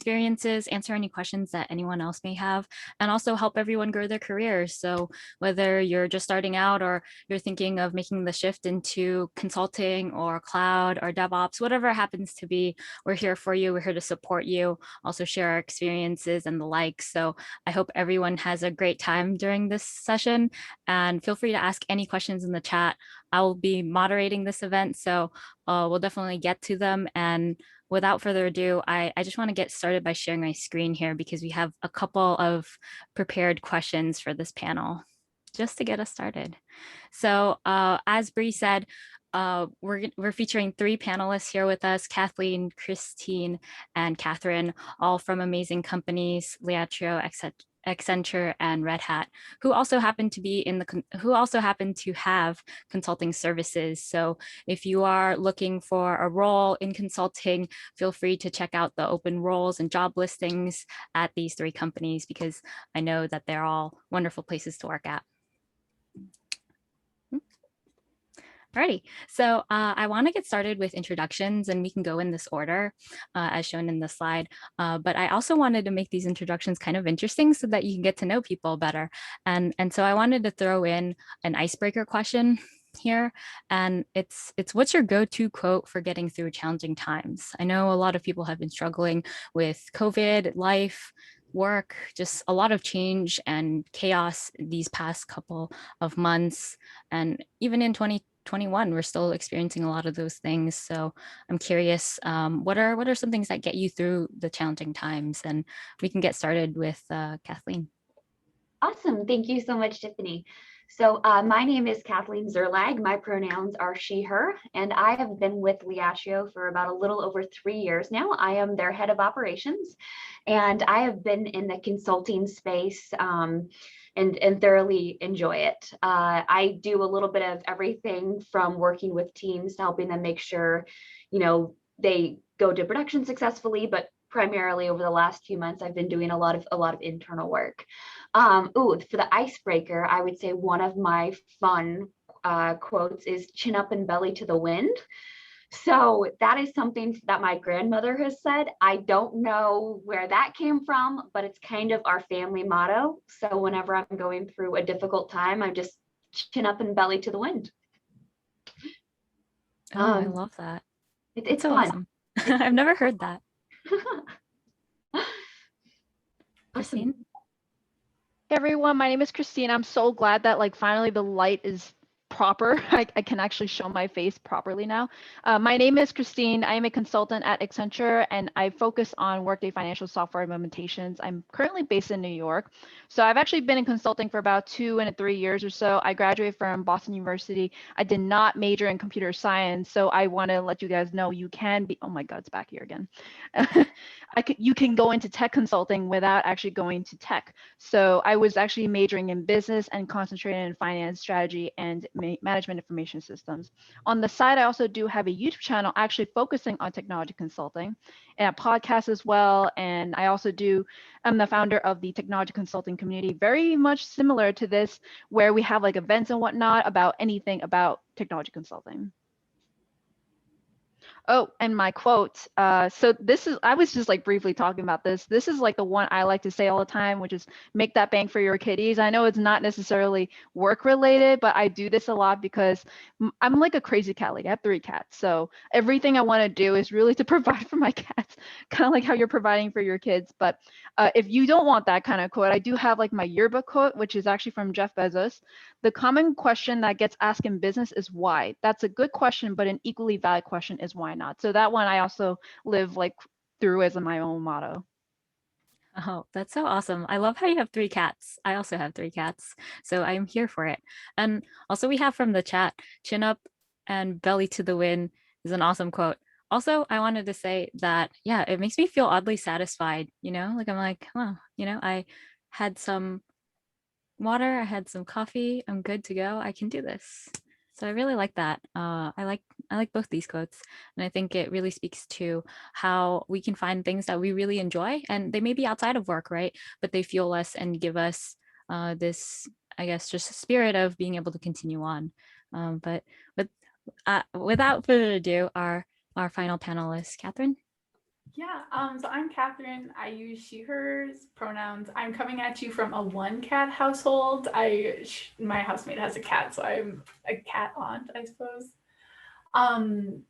experiences, answer any questions that anyone else may have, and also help everyone grow their careers. So whether you're just starting out or you're thinking of making the shift into consulting or cloud or DevOps, whatever it happens to be, we're here for you. We're here to support you, also share our experiences and the like. So I hope everyone has a great time during this session, and feel free to ask any questions in the chat. I will be moderating this event, so we'll definitely get to them. And without further ado, I just want to get started by sharing my screen here because we have a couple of prepared questions for this panel just to get us started. So as Bree said, we're featuring 3 panelists here with us: Kathleen, Christine, and Kathryn, all from amazing companies, Liatrio, Accenture, and Red Hat, who also happen to have consulting services. So if you are looking for a role in consulting, feel free to check out the open roles and job listings at these 3 companies, because I know that they're all wonderful places to work at. Alrighty, so I want to get started with introductions, and we can go in this order as shown in the slide. But I also wanted to make these introductions kind of interesting so that you can get to know people better. And so I wanted to throw in an icebreaker question here, and it's what's your go-to quote for getting through challenging times? I know a lot of people have been struggling with COVID, life, work, just a lot of change and chaos these past couple of months, and even in 2021 we're still experiencing a lot of those things. So I'm curious, what are some things that get you through the challenging times? And we can get started with Kathleen. Awesome. Thank you so much, Tiffany. So my name is Kathleen Szerlag. My pronouns are she, her, and I have been with Liatrio for about a little over 3 years now. I am their head of operations, and I have been in the consulting space and thoroughly enjoy it. I do a little bit of everything from working with teams to helping them make sure, they go to production successfully, but primarily over the last few months, I've been doing a lot of internal work. For the icebreaker, I would say one of my fun quotes is "chin up and belly to the wind." So that is something that my grandmother has said. I don't know where that came from, but it's kind of our family motto. So whenever I'm going through a difficult time, I'm just chin up and belly to the wind. Oh, I love that. It's so fun. Awesome. I've never heard that. Christine? Hey everyone, my name is Christine. I'm so glad that finally the light is proper. I can actually show my face properly now. My name is Christine. I am a consultant at Accenture, and I focus on Workday financial software implementations. I'm currently based in New York. So I've actually been in consulting for about 2 and 3 years or so. I graduated from Boston University. I did not major in computer science. So I want to let you guys know you can be, oh my God, it's back here again. You can go into tech consulting without actually going to tech. So I was actually majoring in business and concentrating in finance, strategy, and management information systems. On the side, I also do have a YouTube channel actually focusing on technology consulting and a podcast as well. And I also I'm the founder of the technology consulting community, very much similar to this, where we have events and whatnot about anything about technology consulting. Oh, and my quote. So I was just briefly talking about this. This is the one I like to say all the time, which is make that bang for your kitties. I know it's not necessarily work related, but I do this a lot because I'm like a crazy cat. I have 3 cats. So everything I want to do is really to provide for my cats, kind of like how you're providing for your kids. But if you don't want that kind of quote, I do have my yearbook quote, which is actually from Jeff Bezos. The common question that gets asked in business is why. That's a good question, but an equally valid question is why not. So that one I also live through as my own motto. Oh, that's so awesome. I love how you have 3 cats. I also have 3 cats, so I'm here for it. And also we have from the chat, chin up and belly to the wind is an awesome quote. Also, I wanted to say that, yeah, it makes me feel oddly satisfied, I'm like, oh, I had some water, I had some coffee, I'm good to go. I can do this. So I really like that. I like both these quotes, and I think it really speaks to how we can find things that we really enjoy, and they may be outside of work, right? But they fuel us and give us this, I guess, just spirit of being able to continue on. But without further ado, our final panelist, Kathryn. Yeah, so I'm Kathryn. I use she, hers pronouns. I'm coming at you from a one cat household. My housemate has a cat, so I'm a cat aunt, I suppose. Um,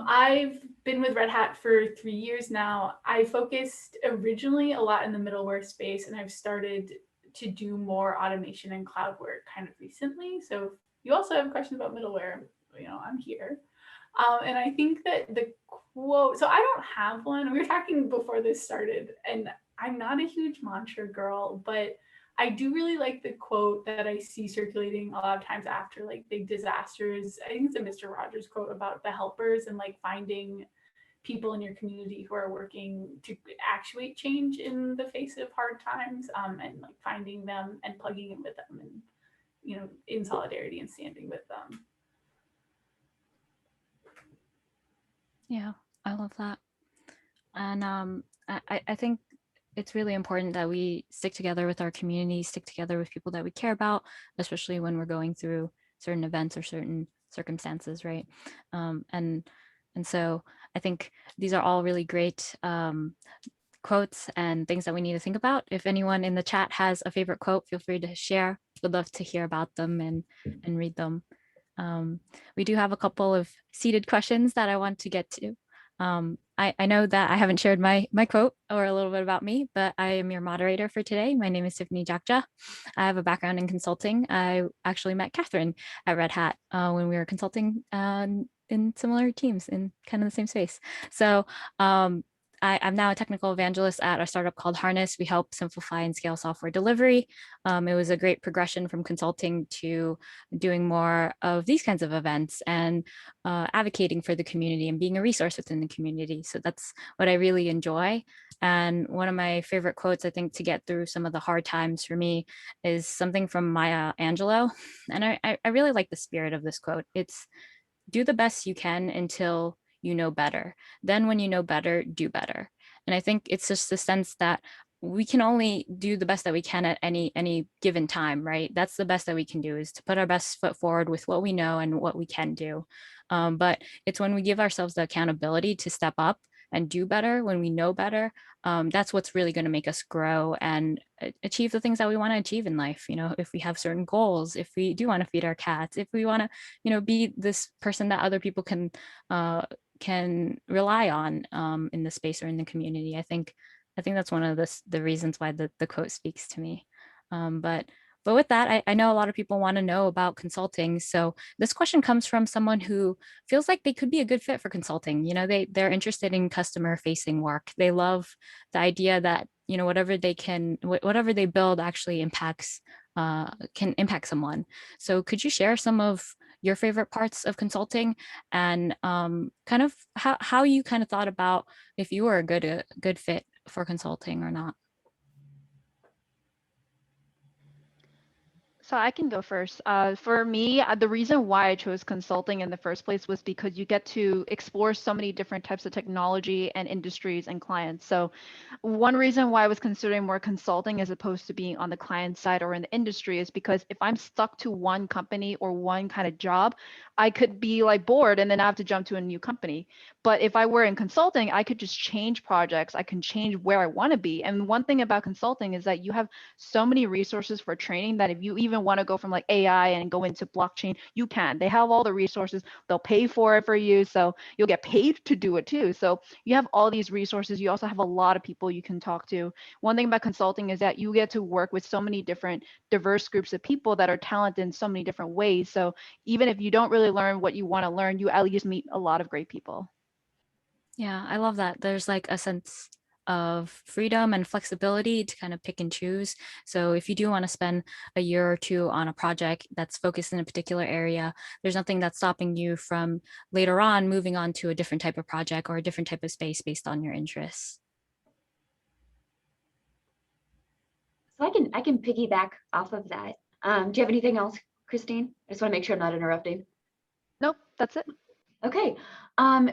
I've been with Red Hat for 3 years now. I focused originally a lot in the middleware space, and I've started to do more automation and cloud work kind of recently. So if you also have questions about middleware, I'm here. And I think that the quote, so I don't have one. We were talking before this started, and I'm not a huge mantra girl, but I do really like the quote that I see circulating a lot of times after like big disasters. I think it's a Mr. Rogers quote about the helpers and like finding people in your community who are working to actuate change in the face of hard times, and like finding them and plugging in with them and, in solidarity and standing with them. Yeah, I love that. And I think it's really important that we stick together with our community, stick together with people that we care about, especially when we're going through certain events or certain circumstances, right? And so I think these are all really great quotes and things that we need to think about. If anyone in the chat has a favorite quote, feel free to share. Would love to hear about them and read them. We do have a couple of seated questions that I want to get to. I know that I haven't shared my quote or a little bit about me, but I am your moderator for today. My name is Tiffany Jachja. I have a background in consulting. I actually met Kathryn at Red Hat when we were consulting in similar teams in kind of the same space. So I'm now a technical evangelist at a startup called Harness. We help simplify and scale software delivery. It was a great progression from consulting to doing more of these kinds of events and advocating for the community and being a resource within the community. So that's what I really enjoy. And one of my favorite quotes, I think, to get through some of the hard times for me is something from Maya Angelou. And I really like the spirit of this quote. It's do the best you can until you know better. Then when you know better, do better. And I think it's just the sense that we can only do the best that we can at any given time, right? That's the best that we can do, is to put our best foot forward with what we know and what we can do. But it's when we give ourselves the accountability to step up and do better when we know better, that's what's really going to make us grow and achieve the things that we want to achieve in life. If we have certain goals, if we do want to feed our cats, if we want to be this person that other people can rely on in the space or in the community. I think that's one of the reasons why the quote speaks to me. But with that, I know a lot of people want to know about consulting. So this question comes from someone who feels like they could be a good fit for consulting. They're interested in customer facing work. They love the idea that whatever they build actually can impact someone. So could you share some of your favorite parts of consulting and kind of how you kind of thought about if you were a good fit for consulting or not? So I can go first. For me, the reason why I chose consulting in the first place was because you get to explore so many different types of technology and industries and clients. So one reason why I was considering more consulting as opposed to being on the client side or in the industry is because if I'm stuck to one company or one kind of job, I could be like bored and then I have to jump to a new company. But if I were in consulting, I could just change projects. I can change where I want to be. And one thing about consulting is that you have so many resources for training that if you even want to go from like AI and go into blockchain, you can. They have all the resources. They'll pay for it for you. So you'll get paid to do it too. So you have all these resources. You also have a lot of people you can talk to. One thing about consulting is that you get to work with so many different diverse groups of people that are talented in so many different ways. So even if you don't really learn what you want to learn, you at least meet a lot of great people. Yeah, I love that. There's like a sense of freedom and flexibility to kind of pick and choose. So if you do want to spend a year or two on a project that's focused in a particular area, there's nothing that's stopping you from later on moving on to a different type of project or a different type of space based on your interests. So I can piggyback off of that. Do you have anything else, Christine? I just want to make sure I'm not interrupting. Nope, that's it. Okay.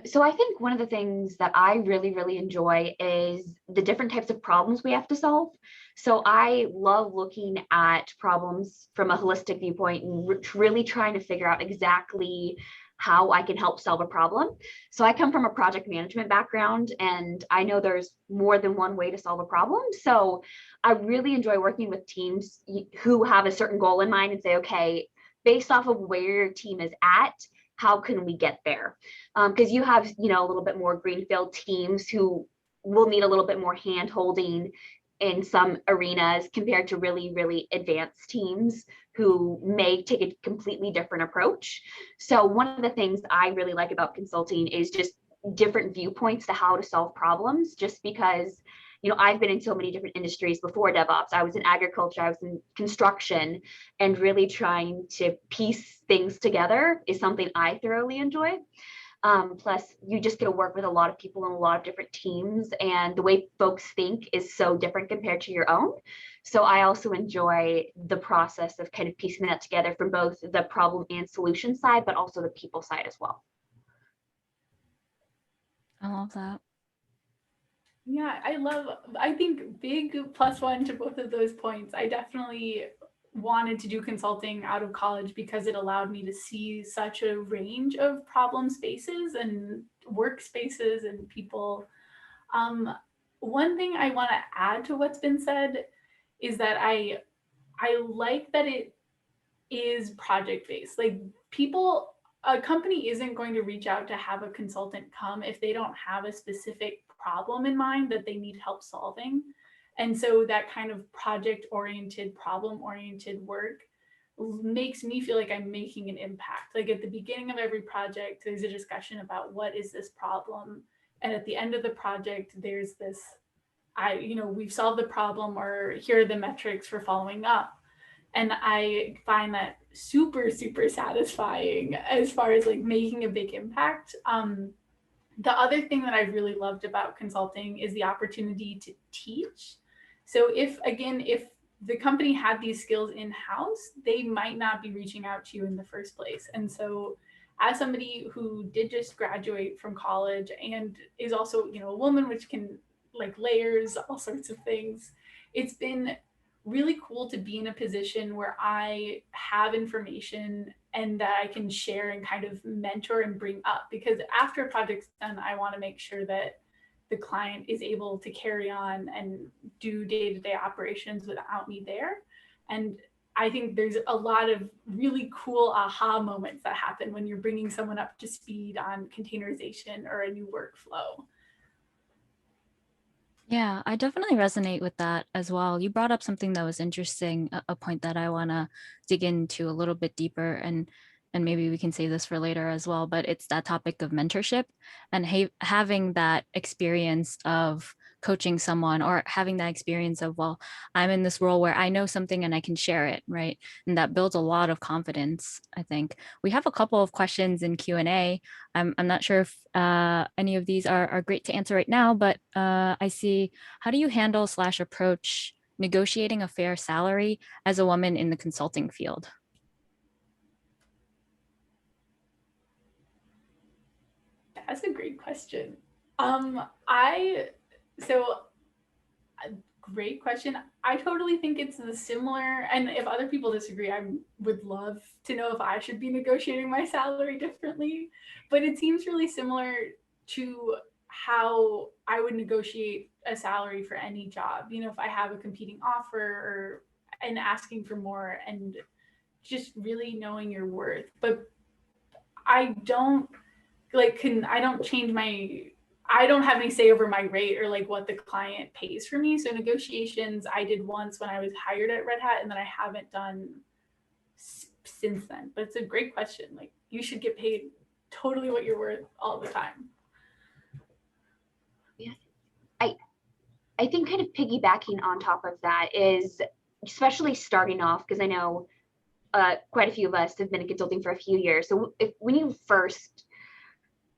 So I think one of the things that I really, really enjoy is the different types of problems we have to solve. So I love looking at problems from a holistic viewpoint and really trying to figure out exactly how I can help solve a problem. So I come from a project management background, and I know there's more than one way to solve a problem. So I really enjoy working with teams who have a certain goal in mind and say, okay, based off of where your team is at, how can we get there? Because you have, a little bit more greenfield teams who will need a little bit more hand holding in some arenas compared to really, really advanced teams who may take a completely different approach. So one of the things I really like about consulting is just different viewpoints to how to solve problems, just because I've been in so many different industries before DevOps. I was in agriculture, I was in construction, and really trying to piece things together is something I thoroughly enjoy. Plus, you just get to work with a lot of people in a lot of different teams, and the way folks think is so different compared to your own. So I also enjoy the process of kind of piecing that together from both the problem and solution side, but also the people side as well. I love that. Yeah, I think big +1 to both of those points. I definitely wanted to do consulting out of college because it allowed me to see such a range of problem spaces and workspaces and people. One thing I want to add to what's been said is that I like that it is project-based. Like a company isn't going to reach out to have a consultant come if they don't have a specific problem in mind that they need help solving. And so that kind of project-oriented, problem-oriented work makes me feel like I'm making an impact. Like at the beginning of every project, there's a discussion about what is this problem. And at the end of the project, there's this, we've solved the problem, or here are the metrics for following up. And I find that super, super satisfying as far as like making a big impact. The other thing that I've really loved about consulting is the opportunity to teach. So if the company had these skills in-house, they might not be reaching out to you in the first place. And so as somebody who did just graduate from college and is also, a woman, which can like layers, all sorts of things, it's been really cool to be in a position where I have information and that I can share and kind of mentor and bring up, because after a project's done, I want to make sure that the client is able to carry on and do day-to-day operations without me there. And I think there's a lot of really cool aha moments that happen when you're bringing someone up to speed on containerization or a new workflow. Yeah, I definitely resonate with that as well. You brought up something that was interesting, a point that I want to dig into a little bit deeper, and maybe we can save this for later as well, but it's that topic of mentorship and having that experience of coaching someone, or having that experience of, well, I'm in this role where I know something and I can share it, right? And that builds a lot of confidence, I think. We have a couple of questions in Q&A. I'm not sure if any of these are great to answer right now, but I see, how do you handle / approach negotiating a fair salary as a woman in the consulting field? That's a great question. Great question. I totally think it's the similar, and if other people disagree, I would love to know if I should be negotiating my salary differently, but it seems really similar to how I would negotiate a salary for any job. If I have a competing offer and asking for more, and just really knowing your worth. But I don't I don't have any say over my rate or like what the client pays for me. So negotiations I did once when I was hired at Red Hat, and then I haven't done since then. But it's a great question. Like, you should get paid totally what you're worth all the time. Yeah, I think kind of piggybacking on top of that is, especially starting off, because I know quite a few of us have been in consulting for a few years. So when you first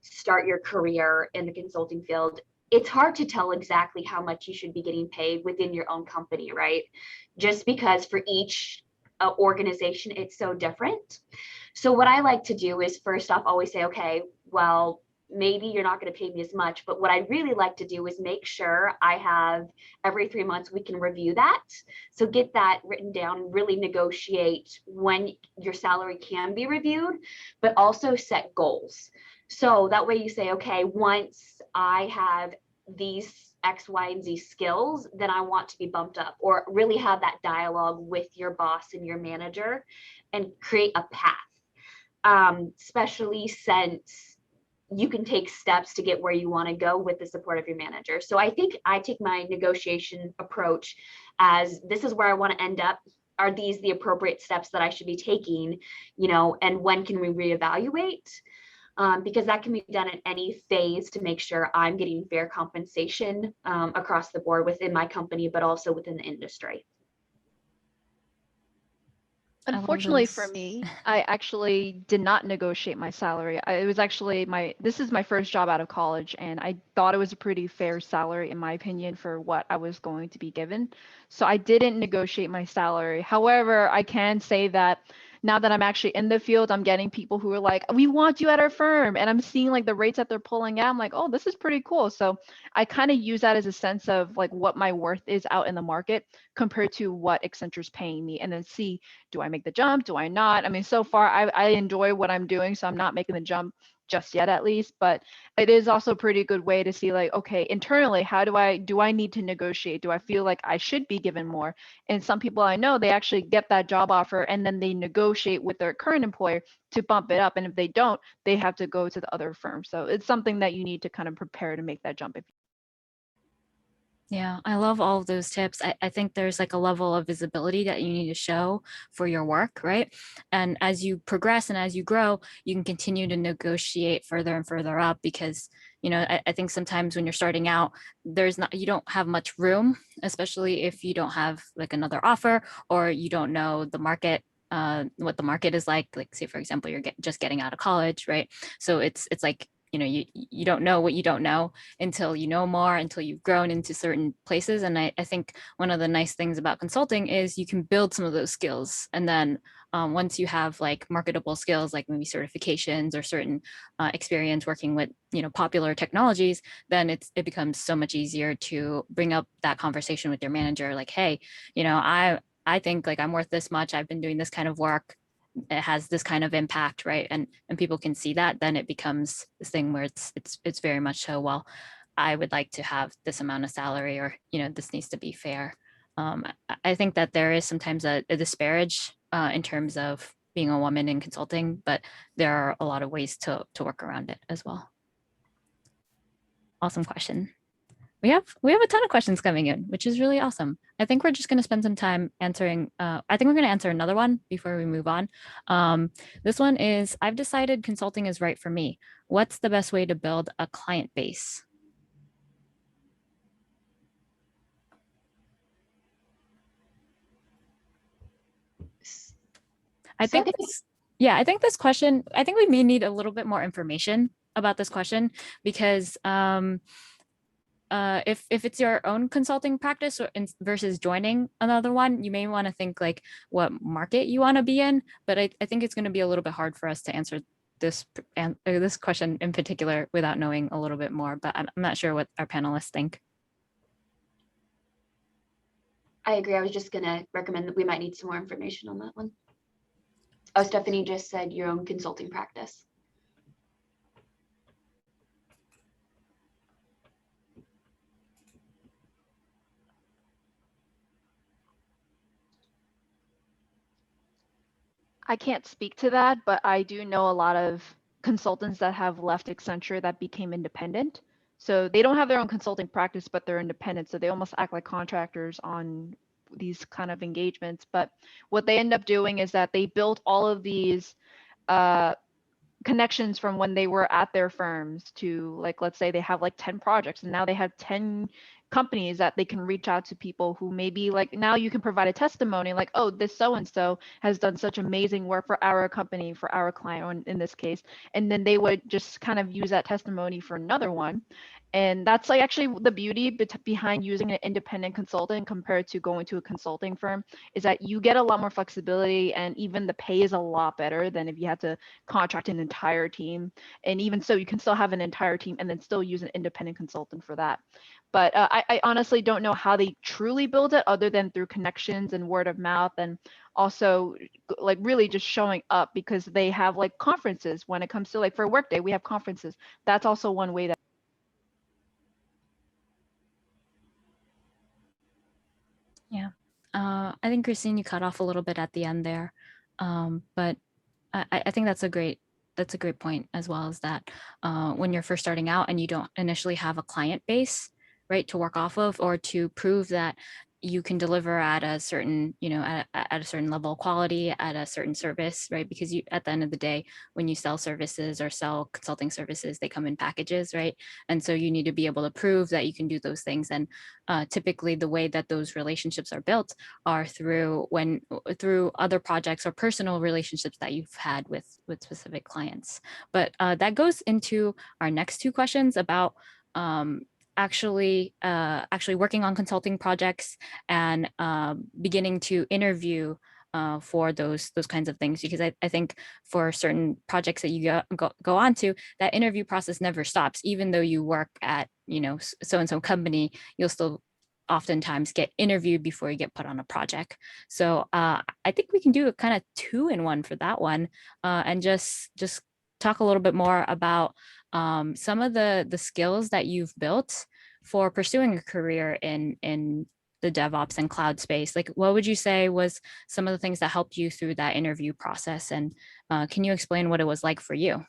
start your career in the consulting field, it's hard to tell exactly how much you should be getting paid within your own company, right? Just because for each organization, it's so different. So what I like to do is, first off, always say, okay, well, maybe you're not going to pay me as much, but what I'd really like to do is make sure I have every 3 months we can review that. So get that written down and really negotiate when your salary can be reviewed, but also set goals. So that way you say, okay, once I have these X, Y, and Z skills, then I want to be bumped up, or really have that dialogue with your boss and your manager and create a path, especially since you can take steps to get where you want to go with the support of your manager. So I think I take my negotiation approach as this is where I want to end up. Are these the appropriate steps that I should be taking, and when can we reevaluate? Because that can be done at any phase to make sure I'm getting fair compensation across the board within my company, but also within the industry. Unfortunately for me, I actually did not negotiate my salary. It was actually this is my first job out of college, and I thought it was a pretty fair salary in my opinion for what I was going to be given. So I didn't negotiate my salary. However, I can say that now that I'm actually in the field, I'm getting people who are like, we want you at our firm. And I'm seeing like the rates that they're pulling out. I'm like, oh, this is pretty cool. So I kind of use that as a sense of like what my worth is out in the market compared to what Accenture's paying me, and then see, do I make the jump? Do I not? I mean, so far I enjoy what I'm doing, so I'm not making the jump just yet at least, but it is also a pretty good way to see like, okay, internally, how do I need to negotiate? Do I feel like I should be given more? And some people I know, they actually get that job offer and then they negotiate with their current employer to bump it up. And if they don't, they have to go to the other firm. So it's something that you need to kind of prepare to make that jump. Yeah, I love all of those tips. I think there's like a level of visibility that you need to show for your work, right? And as you progress and as you grow, you can continue to negotiate further and further up because, I think sometimes when you're starting out, you don't have much room, especially if you don't have like another offer or you don't know the market, what the market is like say, for example, you're just getting out of college, right? So it's like, you don't know what you don't know until you know more, until you've grown into certain places. And I think one of the nice things about consulting is you can build some of those skills. And then once you have like marketable skills, like maybe certifications or certain experience working with, popular technologies, then it becomes so much easier to bring up that conversation with your manager. Like, hey, I think like I'm worth this much. I've been doing this kind of work. It has this kind of impact, right? And people can see that, then it becomes this thing where it's very much so, well, I would like to have this amount of salary, or this needs to be fair. I think that there is sometimes a disparage in terms of being a woman in consulting, but there are a lot of ways to work around it as well. Awesome question. We have a ton of questions coming in, which is really awesome. I think we're just going to spend some time answering. I think we're going to answer another one before we move on. This one is, I've decided consulting is right for me. What's the best way to build a client base? I think this question, I think we may need a little bit more information about this question because if it's your own consulting practice versus joining another one, you may want to think like what market you want to be in. But I think it's going to be a little bit hard for us to answer this question in particular without knowing a little bit more. But I'm not sure what our panelists think. I agree. I was just going to recommend that we might need some more information on that one. Oh, Stephanie just said your own consulting practice. I can't speak to that, but I do know a lot of consultants that have left Accenture that became independent. So they don't have their own consulting practice, but they're independent. So they almost act like contractors on these kind of engagements. But what they end up doing is that they built all of these connections from when they were at their firms to, like, let's say they have like 10 projects and now they have 10 companies that they can reach out to people who maybe like, now you can provide a testimony like, oh, this so-and-so has done such amazing work for our company, for our client in this case. And then they would just kind of use that testimony for another one. And that's like actually the beauty behind using an independent consultant compared to going to a consulting firm, is that you get a lot more flexibility, and even the pay is a lot better than if you had to contract an entire team. And even so, you can still have an entire team and then still use an independent consultant for that. But I honestly don't know how they truly build it other than through connections and word of mouth, and also like really just showing up, because they have like conferences when it comes to like for Workday, we have conferences. That's also one way that. Yeah. I think Christine, you cut off a little bit at the end there. But I think that's a great point, as well as that when you're first starting out and you don't initially have a client base, right, to work off of, or to prove that you can deliver at a certain, at a certain level of quality, at a certain service, right? Because you, at the end of the day, when you sell services or sell consulting services, they come in packages, right? And so you need to be able to prove that you can do those things. And typically the way that those relationships are built are through other projects or personal relationships that you've had with specific clients. But that goes into our next two questions about actually working on consulting projects and beginning to interview for those kinds of things, because I think for certain projects that you go on to, that interview process never stops. Even though you work at so and so company, you'll still oftentimes get interviewed before you get put on a project. So I think we can do a kind of 2-in-1 for that one, and just talk a little bit more about some of the skills that you've built for pursuing a career in the DevOps and cloud space. Like, what would you say was some of the things that helped you through that interview process? And can you explain what it was like for you?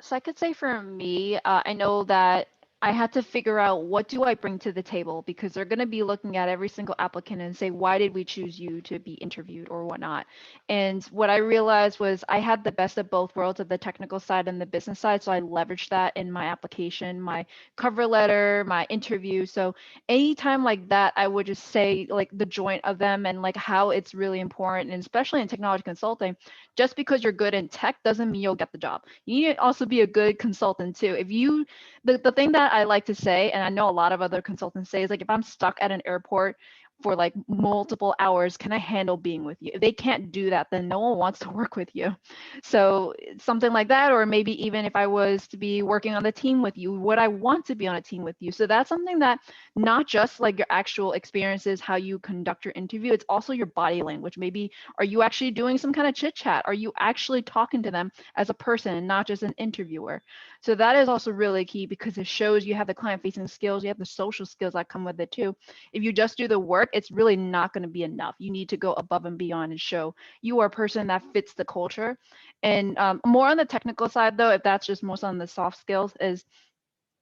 So I could say for me, I know that I had to figure out what do I bring to the table, because they're going to be looking at every single applicant and say, why did we choose you to be interviewed or whatnot? And what I realized was I had the best of both worlds, of the technical side and the business side. So I leveraged that in my application, my cover letter, my interview. So anytime like that, I would just say like the joint of them and like how it's really important, and especially in technology consulting, just because you're good in tech doesn't mean you'll get the job. You need to also be a good consultant too. If you, the thing that I like to say, and I know a lot of other consultants say, is like, if I'm stuck at an airport for like multiple hours, can I handle being with you? If they can't do that, then no one wants to work with you. So something like that, or maybe even if I was to be working on the team with you, would I want to be on a team with you? So that's something that not just like your actual experiences, how you conduct your interview, it's also your body language. Maybe are you actually doing some kind of chit chat? Are you actually talking to them as a person and not just an interviewer? So that is also really key, because it shows you have the client facing skills, you have the social skills that come with it too. If you just do the work, it's really not going to be enough. You need to go above and beyond and show you are a person that fits the culture. And more on the technical side though, if that's just most on the soft skills, is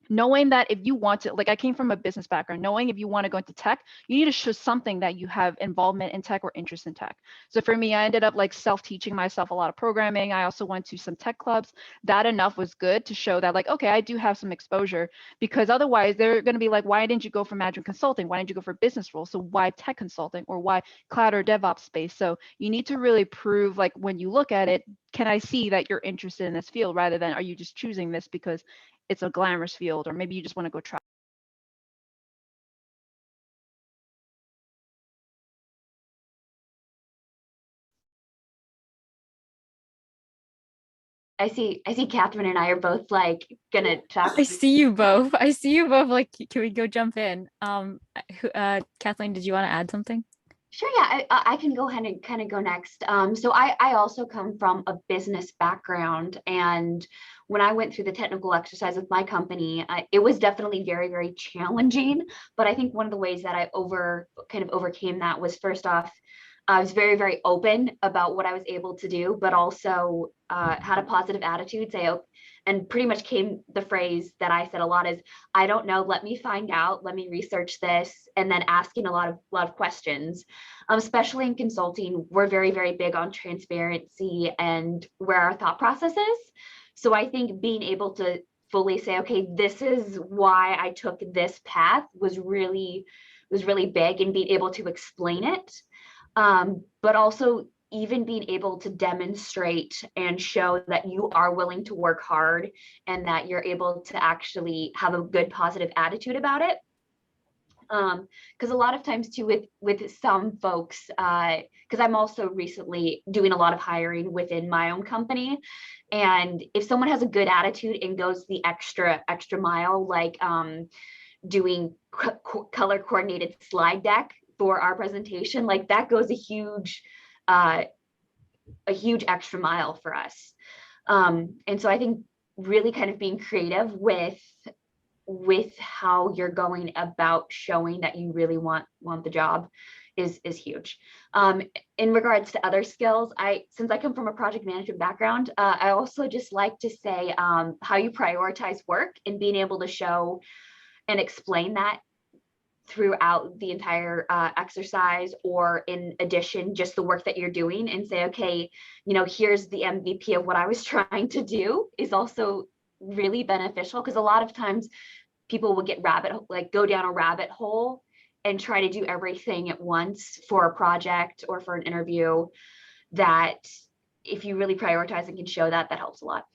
knowing that if you want to, like I came from a business background, knowing if you want to go into tech, you need to show something that you have involvement in tech or interest in tech. So for me, I ended up like self-teaching myself a lot of programming. I also went to some tech clubs. That enough was good to show that like, okay, I do have some exposure, because otherwise they're going to be like, why didn't you go for management consulting? Why didn't you go for business roles? So why tech consulting, or why cloud or DevOps space? So you need to really prove, like when you look at it, can I see that you're interested in this field, rather than are you just choosing this because it's a glamorous field, or maybe you just want to go try. I see Kathryn and I are both like gonna talk. I see you both. I see you both. Like, can we go jump in? Kathleen, did you want to add something? Sure, yeah, I can go ahead and kind of go next. So I also come from a business background, and when I went through the technical exercise with my company, it was definitely very, very challenging. But I think one of the ways that I overcame that was, first off, I was very, very open about what I was able to do, but also had a positive attitude. And pretty much came the phrase that I said a lot is, I don't know, let me find out, let me research this, and then asking a lot of questions. Especially in consulting, we're very, very big on transparency and where our thought process is. So I think being able to fully say, okay, this is why I took this path was really big, and being able to explain it. But also even being able to demonstrate and show that you are willing to work hard and that you're able to actually have a good positive attitude about it. Because a lot of times too with some folks, because I'm also recently doing a lot of hiring within my own company, and if someone has a good attitude and goes the extra mile, like doing color coordinated slide deck for our presentation, like that goes a huge extra mile for us. And so I think really kind of being creative with how you're going about showing that you really want the job is huge. In regards to other skills, since I come from a project management background, I also just like to say how you prioritize work and being able to show and explain that throughout the entire exercise, or in addition, just the work that you're doing, and say, okay, here's the MVP of what I was trying to do, is also really beneficial, because a lot of times people will go down a rabbit hole and try to do everything at once for a project or for an interview, that if you really prioritize and can show that helps a lot.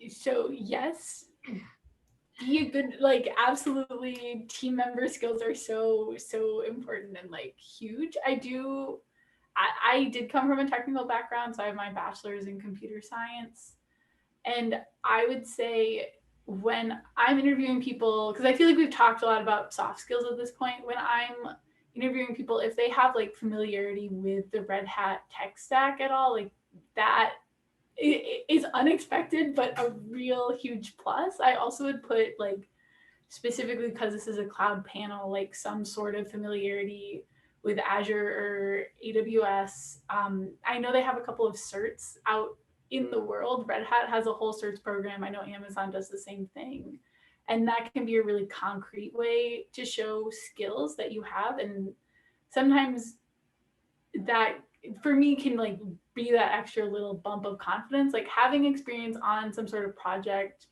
So yes, be a good, absolutely, team member skills are so important and huge. I did come from a technical background, so I have my bachelor's in computer science. And I would say when I'm interviewing people, because I feel like we've talked a lot about soft skills at this point, when I'm interviewing people, if they have familiarity with the Red Hat tech stack at all, that is unexpected, but a real huge plus. I also would put specifically because this is a cloud panel, some sort of familiarity with Azure or AWS. I know they have a couple of certs out in the world. Red Hat has a whole certs program. I know Amazon does the same thing. And that can be a really concrete way to show skills that you have. And sometimes that, for me, can be that extra little bump of confidence. Having experience on some sort of project,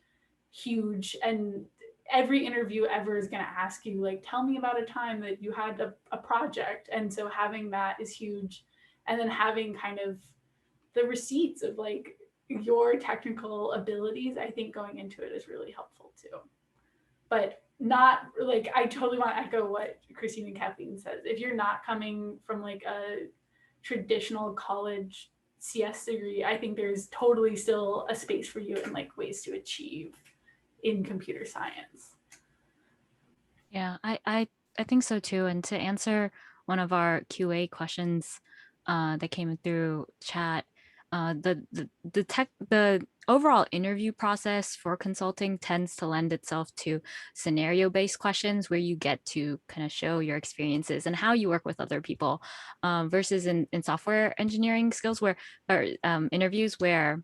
huge. And every interview ever is going to ask you, tell me about a time that you had a project. And so having that is huge. And then having kind of the receipts of your technical abilities, I think going into it is really helpful too. But not I totally want to echo what Christine and Kathleen says. If you're not coming from a traditional college CS degree, I think there's totally still a space for you and ways to achieve in computer science. Yeah, I think so too. And to answer one of our QA questions that came through chat, the overall interview process for consulting tends to lend itself to scenario-based questions where you get to kind of show your experiences and how you work with other people, versus in software engineering skills interviews where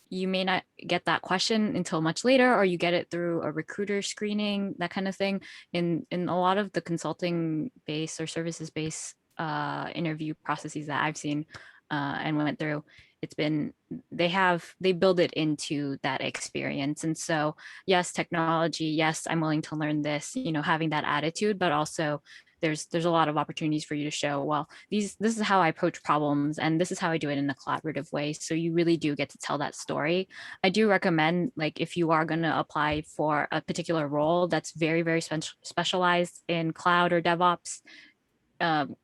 you may not get that question until much later, or you get it through a recruiter screening, that kind of thing. In a lot of the consulting based or services based interview processes that I've seen and went through, it's been, they build it into that experience. And so yes, technology, yes, I'm willing to learn this, having that attitude, but also there's a lot of opportunities for you to show, well, this is how I approach problems, and this is how I do it in a collaborative way. So you really do get to tell that story. I do recommend, if you are going to apply for a particular role that's very, very specialized in cloud or DevOps,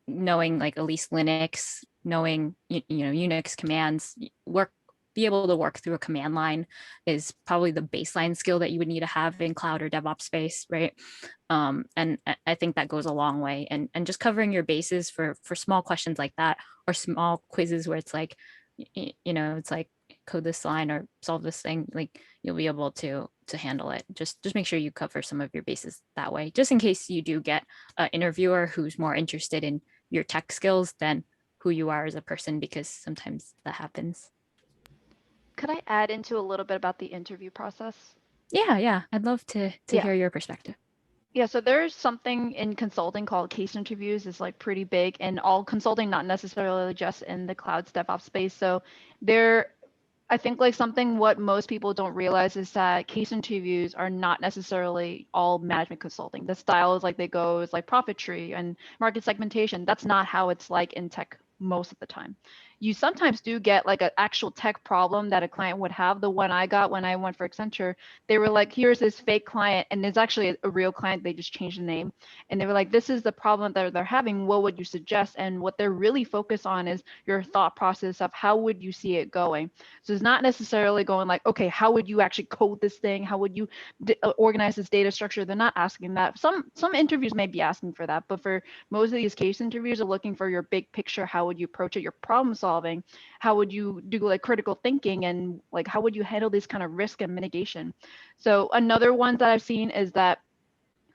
knowing at least Linux, knowing Unix commands, be able to work through a command line is probably the baseline skill that you would need to have in cloud or DevOps space, right? And I think that goes a long way. And just covering your bases for small questions like that, or small quizzes where it's it's code this line or solve this thing, you'll be able to handle it. Just make sure you cover some of your bases that way, just in case you do get an interviewer who's more interested in your tech skills than who you are as a person, because sometimes that happens. Could I add into a little bit about the interview process? Yeah. I'd love to hear your perspective. Yeah, so there's something in consulting called case interviews. It's pretty big, and all consulting, not necessarily just in the cloud DevOps space. So I think like something what most people don't realize is that case interviews are not necessarily all management consulting. The style is like they go is like profit tree and market segmentation. That's not how it's like in tech most of the time. You sometimes do get like an actual tech problem that a client would have. The one I got when I went for Accenture, they were like, here's this fake client, and it's actually a real client. They just changed the name. And they were like, this is the problem that they're having. What would you suggest? And what they're really focused on is your thought process of how would you see it going. So it's not necessarily going like, okay, how would you actually code this thing? How would you organize this data structure? They're not asking that. Some interviews may be asking for that, but for most of these case interviews are looking for your big picture. How would you approach it? Your problem solving. How would you do like critical thinking, and like how would you handle this kind of risk and mitigation? So another one that I've seen is that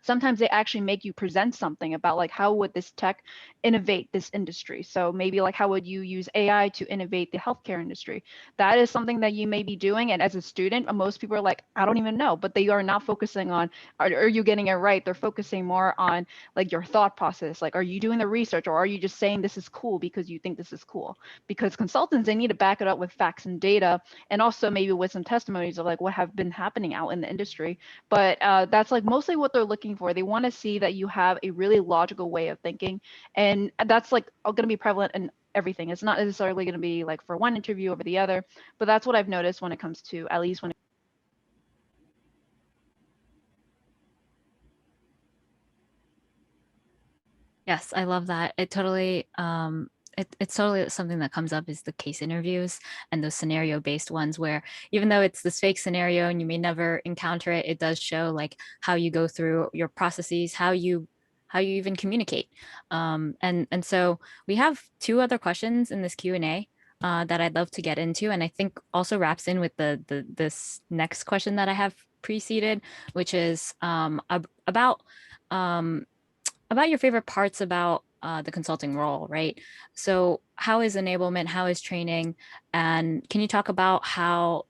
sometimes they actually make you present something about like how would this tech innovate this industry. So maybe like how would you use AI to innovate the healthcare industry? That is something that you may be doing, and as a student most people are like, I don't even know, but they are not focusing on are you getting it right. They're focusing more on like your thought process, like are you doing the research, or are you just saying this is cool because you think this is cool? Because consultants, they need to back it up with facts and data, and also maybe with some testimonies of like what have been happening out in the industry. But that's like mostly what they're looking for. They want to see that you have a really logical way of thinking, and that's like going to be prevalent in everything. It's not necessarily going to be like for one interview over the other, but that's what I've noticed when it comes to, at least when Yes, I love that. It totally it's totally something that comes up is the case interviews and those scenario based ones where even though it's this fake scenario and you may never encounter it, it does show like how you go through your processes, how you even communicate. And so we have two other questions in this Q&A that I'd love to get into, and I think also wraps in with the this next question that I have preceded, which is um, about your favorite parts about the consulting role, right? So how is enablement? How is training? And can you talk about how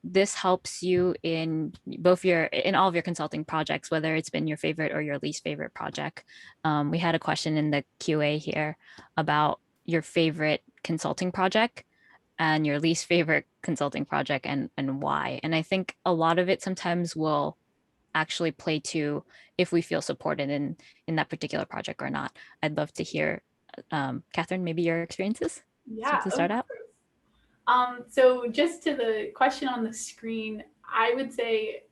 this helps you in both your in all of your consulting projects, whether it's been your favorite or your least favorite project? We had a question in the QA here about your favorite consulting project and your least favorite consulting project and why. And I think a lot of it sometimes will actually play to if we feel supported in that particular project or not. I'd love to hear, Kathryn, maybe your experiences. Yeah, To start out. So just to the question on the screen, I would say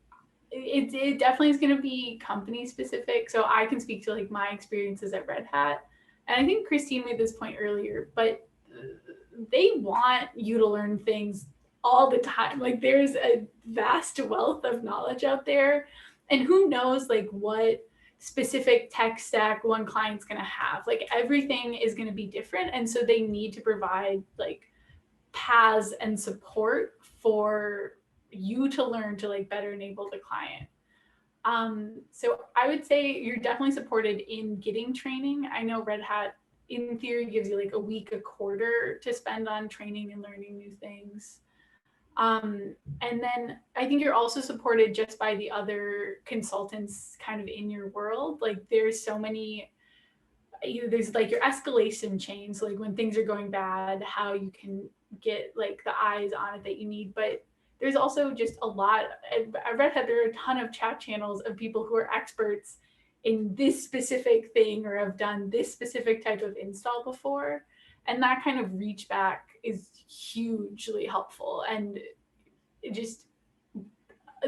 it definitely is going to be company specific. So I can speak to like my experiences at Red Hat. And I think Christine made this point earlier, but they want you to learn things all the time. Like there's a vast wealth of knowledge out there. And who knows like what specific tech stack one client's going to have. Like everything is going to be different. And so they need to provide like paths and support for you to learn to like better enable the client. So I would say you're definitely supported in getting training. I know Red Hat in theory gives you like a week, a quarter to spend on training and learning new things. And then I think you're also supported just by the other consultants kind of in your world. Like there's so many, there's like your escalation chains, like when things are going bad, how you can get like the eyes on it that you need. But there's also just a lot, at Red Hat, there are a ton of chat channels of people who are experts in this specific thing or have done this specific type of install before. And that kind of reach back is hugely helpful. And it just,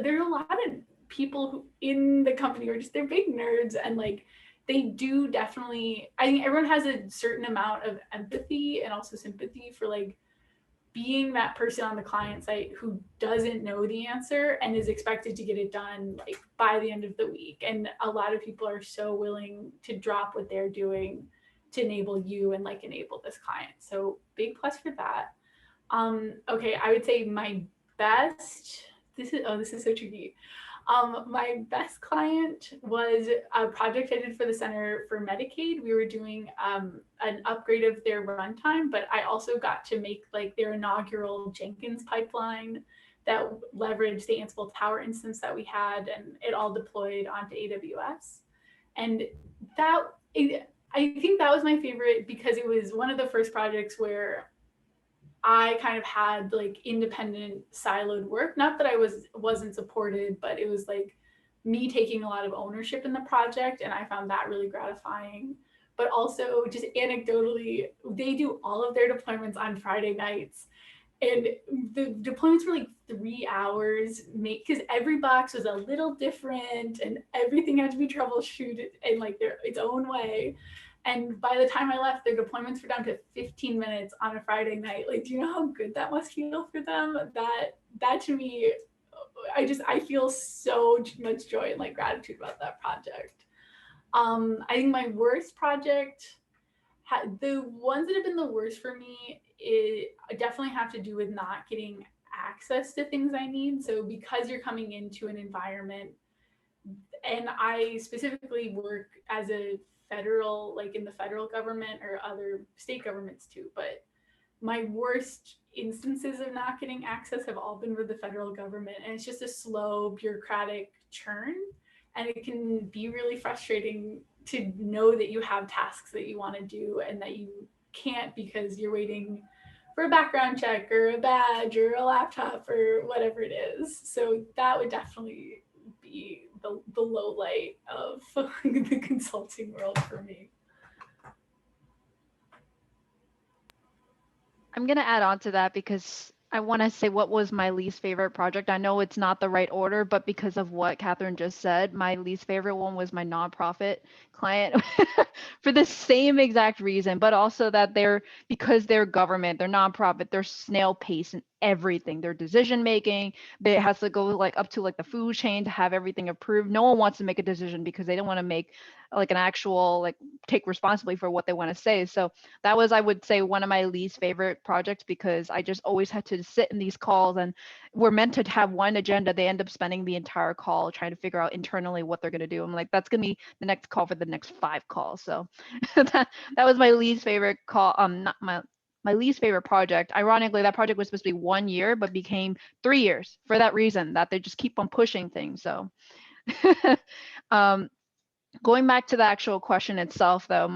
there are a lot of people who in the company who are just, they're big nerds, and like they do definitely, I think everyone has a certain amount of empathy and also sympathy for like being that person on the client site who doesn't know the answer and is expected to get it done like by the end of the week. And a lot of people are so willing to drop what they're doing to enable you and like enable this client. So big plus for that. Okay, I would say my best, this is so tricky. My best client was a project I did for the Center for Medicaid. We were doing an upgrade of their runtime, but I also got to make like their inaugural Jenkins pipeline that leveraged the Ansible Tower instance that we had, and it all deployed onto AWS. And I think that was my favorite because it was one of the first projects where I kind of had like independent siloed work. Not that I wasn't supported, but it was like me taking a lot of ownership in the project, and I found that really gratifying. But also just anecdotally, they do all of their deployments on Friday nights. And the deployments were like 3 hours, because every box was a little different and everything had to be troubleshooted in like its own way. And by the time I left, their deployments were down to 15 minutes on a Friday night. Like, do you know how good that must feel for them? That to me, I feel so much joy and like gratitude about that project. I think my worst project, the ones that have been the worst for me, definitely have to do with not getting access to things I need. So because you're coming into an environment, and I specifically work as a federal, like in the federal government or other state governments too, but my worst instances of not getting access have all been with the federal government, and it's just a slow bureaucratic churn, and it can be really frustrating to know that you have tasks that you want to do and that you can't because you're waiting for a background check or a badge or a laptop or whatever it is. So that would definitely be the low light of the consulting world for me. I'm going to add on to that because I want to say what was my least favorite project. I know it's not the right order, but because of what Kathryn just said, my least favorite one was my nonprofit client for the same exact reason, but also that because they're government, they're nonprofit, they're snail pace in everything. Their decision making, it has to go like up to like the food chain to have everything approved. No one wants to make a decision because they don't want to make like an actual like take responsibility for what they want to say. So that was, I would say, one of my least favorite projects because I just always had to sit in these calls, and we're meant to have one agenda. They end up spending the entire call trying to figure out internally what they're going to do. I'm like, that's going to be the next call for the next 5 calls. So that was my least favorite call. Not my least favorite project. Ironically, that project was supposed to be 1 year, but became 3 years for that reason, that they just keep on pushing things. So going back to the actual question itself, though,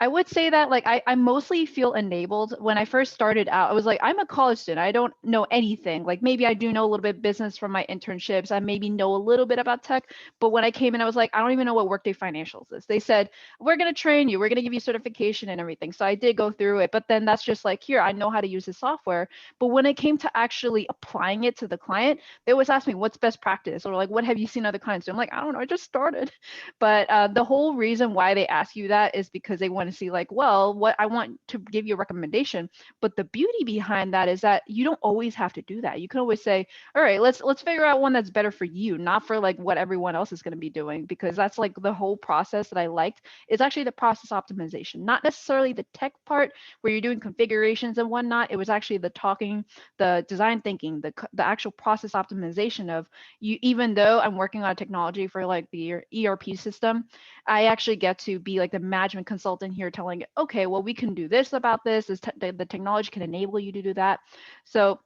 I would say that like I mostly feel enabled. When I first started out, I was like, I'm a college student. I don't know anything. Like maybe I do know a little bit of business from my internships. I maybe know a little bit about tech. But when I came in, I was like, I don't even know what Workday Financials is. They said, we're going to train you. We're going to give you certification and everything. So I did go through it. But then that's just like, here, I know how to use the software. But when it came to actually applying it to the client, they always ask me, what's best practice? Or like, what have you seen other clients do? I'm like, I don't know. I just started. But the whole reason why they ask you that is because they want to see like, well, what I want to give you a recommendation. But the beauty behind that is that you don't always have to do that. You can always say, all right, let's figure out one that's better for you, not for like what everyone else is going to be doing, because that's like the whole process that I liked is actually the process optimization, not necessarily the tech part where you're doing configurations and whatnot. It was actually the talking, the design thinking, the actual process optimization of you. Even though I'm working on technology for like the ERP system, I actually get to be like the management consultant here telling it, okay, well, we can do this about this. The technology can enable you to do that. So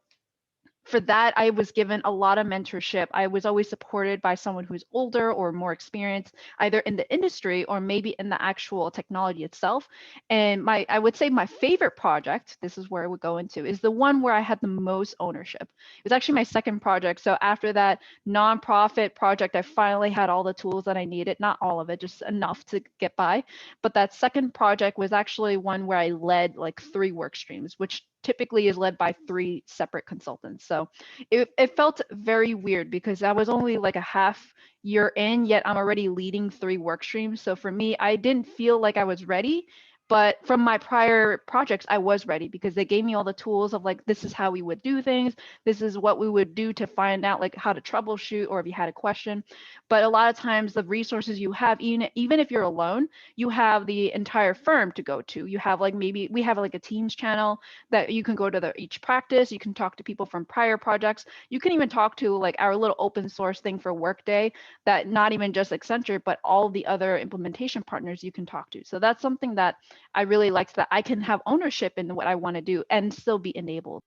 for that, I was given a lot of mentorship. I was always supported by someone who's older or more experienced, either in the industry or maybe in the actual technology itself. And I would say my favorite project, this is where I would go into, is the one where I had the most ownership. It was actually my second project. So after that nonprofit project, I finally had all the tools that I needed, not all of it, just enough to get by. But that second project was actually one where I led like 3 work streams, which typically is led by 3 separate consultants. So it felt very weird because I was only like a half year in, yet I'm already leading 3 work streams. So for me, I didn't feel like I was ready. But from my prior projects, I was ready because they gave me all the tools of like, this is how we would do things. This is what we would do to find out like how to troubleshoot or if you had a question. But a lot of times the resources you have, even if you're alone, you have the entire firm to go to. You have like, maybe we have like a Teams channel that you can go to each practice. You can talk to people from prior projects. You can even talk to like our little open source thing for Workday that not even just Accenture, but all the other implementation partners you can talk to. So that's something that I really liked, that I can have ownership in what I want to do and still be enabled.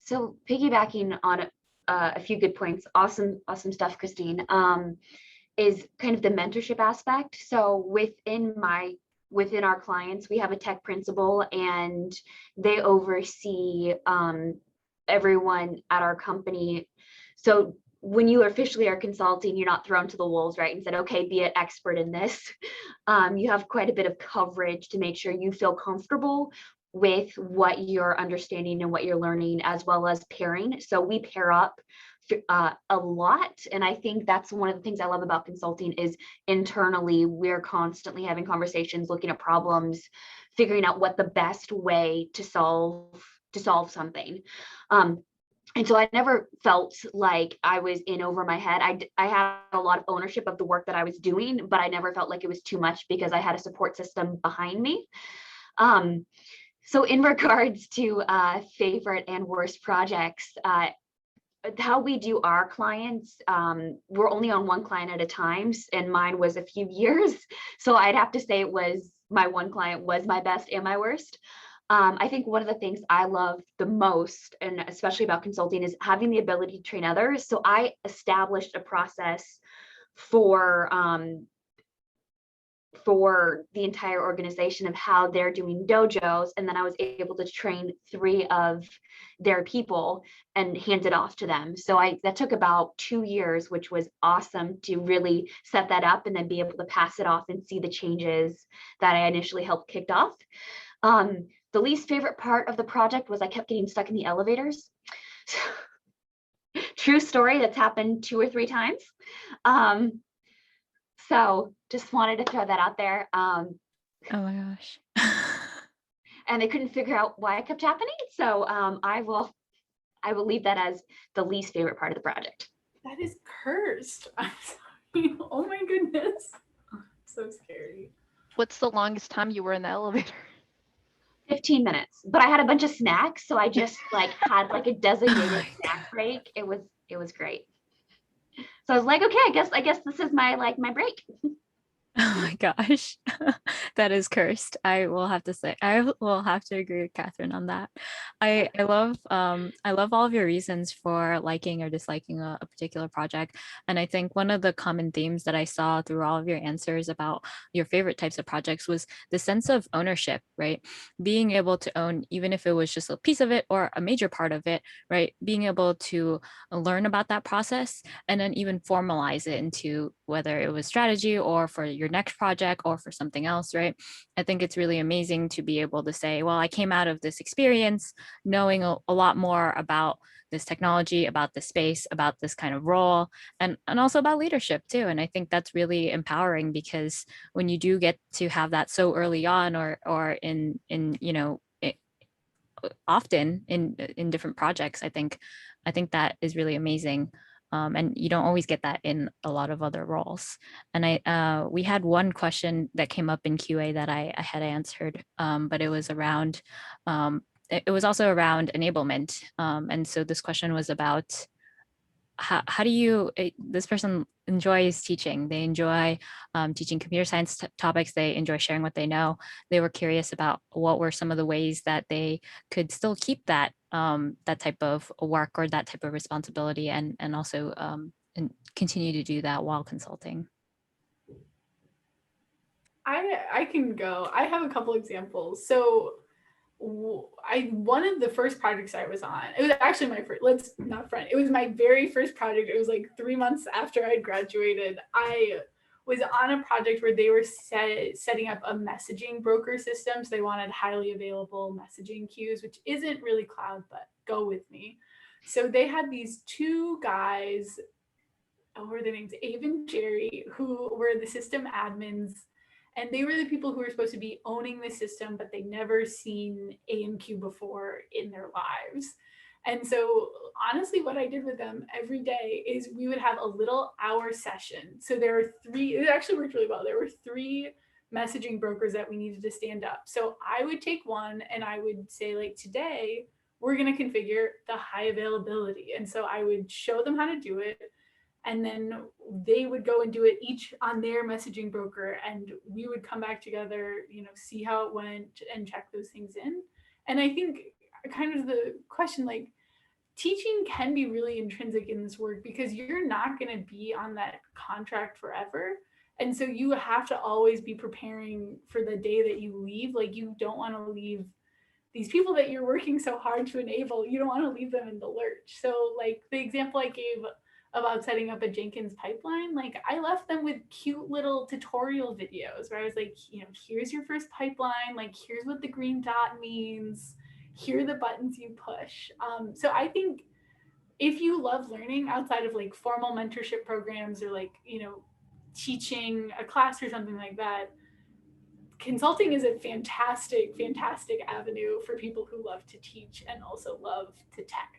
So piggybacking on a few good points, awesome stuff, Christine, is kind of the mentorship aspect. So within my within our clients, we have a tech principal, and they oversee everyone at our company. So when you officially are consulting, you're not thrown to the wolves, right? And said, okay, be an expert in this. You have quite a bit of coverage to make sure you feel comfortable with what you're understanding and what you're learning, as well as pairing. So we pair up a lot. And I think that's one of the things I love about consulting is internally, we're constantly having conversations, looking at problems, figuring out what the best way to solve something. And so I never felt like I was in over my head. I had a lot of ownership of the work that I was doing, but I never felt like it was too much because I had a support system behind me. So in regards to favorite and worst projects, how we do our clients, we're only on one client at a time, and mine was a few years. So I'd have to say my one client was my best and my worst. I think one of the things I love the most, and especially about consulting, is having the ability to train others. So I established a process for the entire organization of how they're doing dojos. And then I was able to train 3 of their people and hand it off to them. So that took about 2 years, which was awesome to really set that up and then be able to pass it off and see the changes that I initially helped kicked off. The least favorite part of the project was I kept getting stuck in the elevators. True story, that's happened 2 or 3 times. So just wanted to throw that out there. Oh my gosh. And they couldn't figure out why it kept happening. So I will leave that as the least favorite part of the project. That is cursed. I'm sorry. Oh my goodness. So scary. What's the longest time you were in the elevator? 15 minutes, but I had a bunch of snacks. So I just had a designated snack break. It was great. So I was like, okay, I guess this is my break. Oh my gosh, that is cursed. I will have to agree with Kathryn on that. I love all of your reasons for liking or disliking a particular project. And I think one of the common themes that I saw through all of your answers about your favorite types of projects was the sense of ownership, right? Being able to own, even if it was just a piece of it or a major part of it, right? Being able to learn about that process and then even formalize it into whether it was strategy or for your next project or for something else, right? I think it's really amazing to be able to say, well, I came out of this experience knowing a lot more about this technology, about this space, about this kind of role, and also about leadership too. And I think that's really empowering, because when you do get to have that so early on or in often in different projects, I think that is really amazing. And you don't always get that in a lot of other roles. And we had one question that came up in QA that I had answered, but it was around, it was also around enablement. And so this question was about how do you, this person enjoys teaching. They enjoy teaching computer science topics. They enjoy sharing what they know. They were curious about what were some of the ways that they could still keep that that type of work or that type of responsibility, and also and continue to do that while consulting. I can go. I have a couple examples. So one of the first projects I was on, it was actually my first, it was my very first project. It was 3 months after I'd graduated. I was on a project where they were setting up a messaging broker system. So they wanted highly available messaging queues, which isn't really cloud, but go with me. So they had these 2 guys, what were their names? Abe and Jerry, who were the system admins. And they were the people who were supposed to be owning the system, but they never seen AMQ before in their lives. And so honestly, what I did with them every day is we would have a little hour session. So there were 3, it actually worked really well. There were 3 messaging brokers that we needed to stand up. So I would take one and I would say, today we're going to configure the high availability. And so I would show them how to do it. And then they would go and do it each on their messaging broker, and we would come back together, see how it went and check those things in. And I think kind of the question, teaching can be really intrinsic in this work, because you're not going to be on that contract forever. And so you have to always be preparing for the day that you leave. Like, you don't want to leave these people that you're working so hard to enable, you don't want to leave them in the lurch. So like the example I gave about setting up a Jenkins pipeline, like I left them with cute little tutorial videos where I was like, you know, here's your first pipeline, like here's what the green dot means, here are the buttons you push. So I think if you love learning outside of like formal mentorship programs or like, you know, teaching a class or something like that, consulting is a fantastic, fantastic avenue for people who love to teach and also love to tech.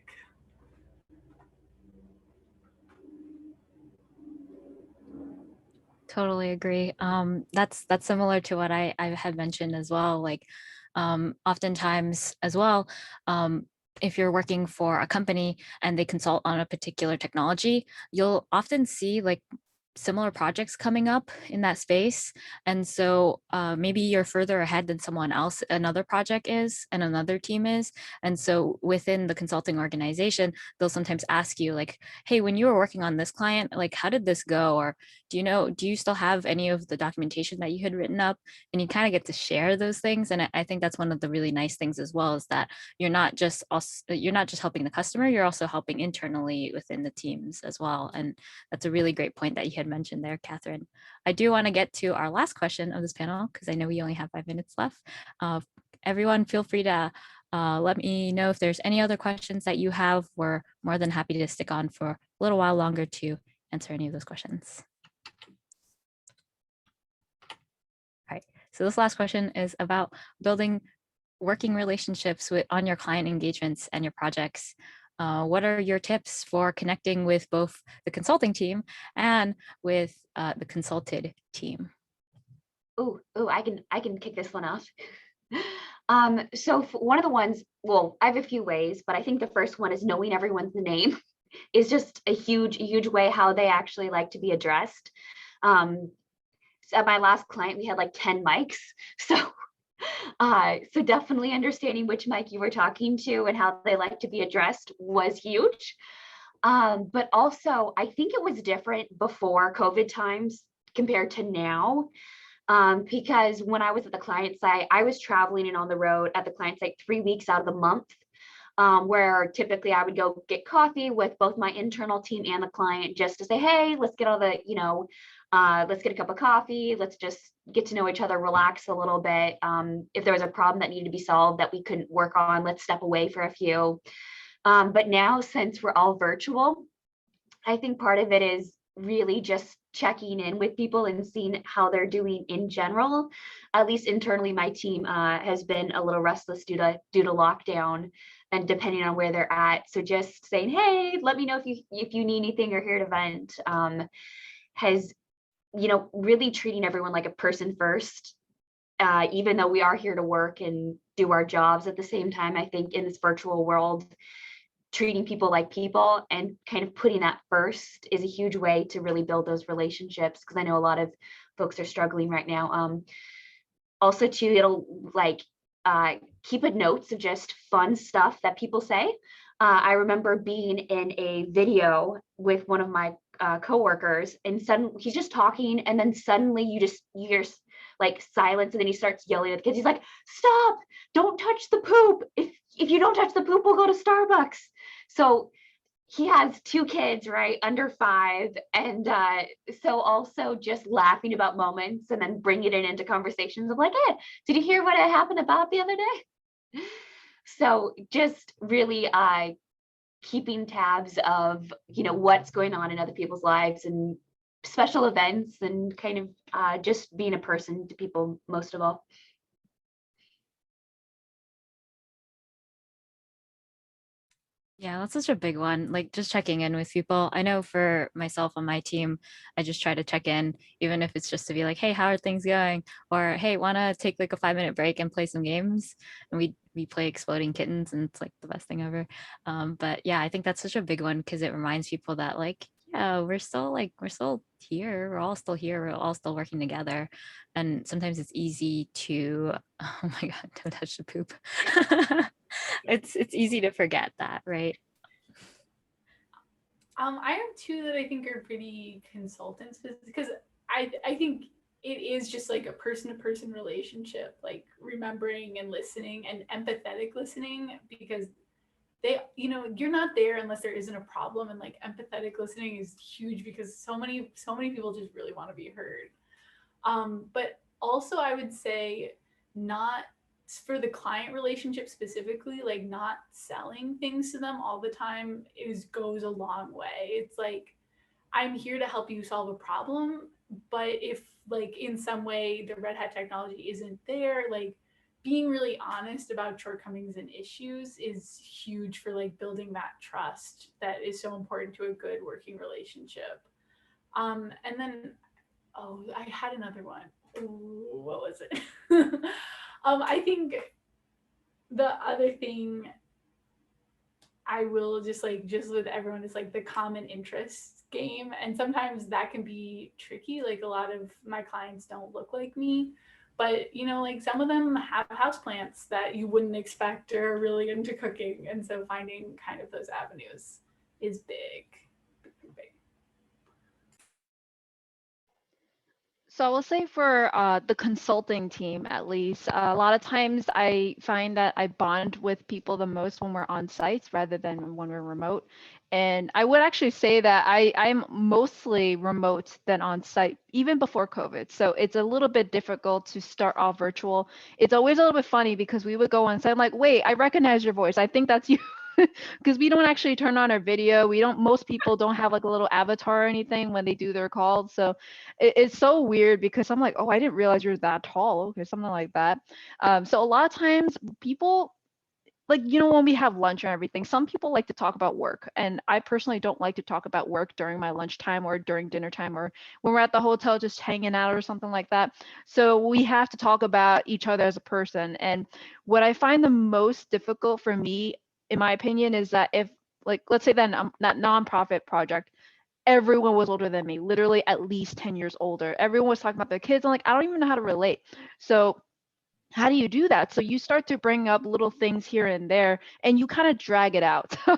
Totally agree. That's similar to what I had mentioned as well. Like, oftentimes as well, if you're working for a company and they consult on a particular technology, you'll often see like similar projects coming up in that space. And so maybe you're further ahead than someone else, another project is, and another team is. And so within the consulting organization, they'll sometimes ask you like, hey, when you were working on this client, like, how did this go? Or do you still have any of the documentation that you had written up? And you kind of get to share those things. And I think that's one of the really nice things as well, is that you're not just helping the customer, you're also helping internally within the teams as well. And that's a really great point that you had mentioned there, Kathryn. I do want to get to our last question of this panel because I know we only have 5 minutes left. Everyone, feel free to let me know if there's any other questions that you have. We're more than happy to stick on for a little while longer to answer any of those questions. All right, so this last question is about building working relationships on your client engagements and your projects. What are your tips for connecting with both the consulting team and with the consulted team? I can kick this one off. So one of the ones, well, I have a few ways, but I think the first one is knowing everyone's name is just a huge way how they actually like to be addressed. So at my last client, we had like 10 mics. So definitely understanding which mic you were talking to and how they like to be addressed was huge. But also, I think it was different before COVID times compared to now. Because when I was at the client site, I was traveling and on the road at the client site 3 weeks out of the month, where typically I would go get coffee with both my internal team and the client just to say, hey, let's get all the, let's get a cup of coffee. Let's just get to know each other, relax a little bit. If there was a problem that needed to be solved that we couldn't work on, let's step away for a few. But now, since we're all virtual, I think part of it is really just checking in with people and seeing how they're doing in general. At least internally, my team has been a little restless due to lockdown and depending on where they're at. So just saying, hey, let me know if you need anything or here to vent, has, really treating everyone like a person first. Even though we are here to work and do our jobs at the same time, I think in this virtual world, treating people like people and kind of putting that first is a huge way to really build those relationships, because I know a lot of folks are struggling right now. Also too, it'll like keep a notes of just fun stuff that people say. I remember being in a video with one of my coworkers, and suddenly he's just talking, and then suddenly you hear like silence, and then he starts yelling at the kids. He's like, "Stop! Don't touch the poop! If you don't touch the poop, we'll go to Starbucks." So he has 2 kids, right, under 5, and so also just laughing about moments and then bringing it into conversations of like, hey, did you hear what happened about the other day? So just really keeping tabs of, what's going on in other people's lives and special events, and kind of just being a person to people most of all. Yeah, that's such a big one. Like just checking in with people. I know for myself on my team, I just try to check in, even if it's just to be like, hey, how are things going? Or hey, wanna take like a 5-minute break and play some games? And we play Exploding Kittens, and it's like the best thing ever. But yeah, I think that's such a big one because it reminds people that like, yeah, we're still here. We're all still here. We're all still working together. And sometimes it's easy to, oh my God, don't touch the poop. It's easy to forget that, right? I have 2 that I think are pretty consultants, because I think it is just like a person-to-person relationship, like remembering and listening and empathetic listening, because they, you know, you're not there unless there isn't a problem. And like empathetic listening is huge because so many people just really want to be heard. But also I would say, not for the client relationship specifically, like not selling things to them all the time goes a long way. It's like, I'm here to help you solve a problem, but if like in some way the Red Hat technology isn't there, like being really honest about shortcomings and issues is huge for like building that trust that is so important to a good working relationship. And then, oh, I had another one. Ooh, what was it? I think the other thing I will just with everyone is like the common interests game. And sometimes that can be tricky. Like a lot of my clients don't look like me, but you know, like some of them have houseplants that you wouldn't expect or are really into cooking. And so finding kind of those avenues is big. So I will say for the consulting team, at least, a lot of times I find that I bond with people the most when we're on sites rather than when we're remote. And I would actually say that I'm mostly remote than on site, even before COVID. So it's a little bit difficult to start off virtual. It's always a little bit funny because we would go on site, I'm like, wait, I recognize your voice. I think that's you. Because we don't actually turn on our video. Most people don't have like a little avatar or anything when they do their calls. So it's so weird because I'm like, oh, I didn't realize you're that tall. Okay, something like that. So a lot of times people, like, you know, when we have lunch and everything, some people like to talk about work. And I personally don't like to talk about work during my lunchtime or during dinner time or when we're at the hotel just hanging out or something like that. So we have to talk about each other as a person. And what I find the most difficult for me, in my opinion, is that if, like, let's say that nonprofit project, everyone was older than me, literally at least 10 years older. Everyone was talking about their kids. I'm like, I don't even know how to relate. So how do you do that? So you start to bring up little things here and there and you kind of drag it out. So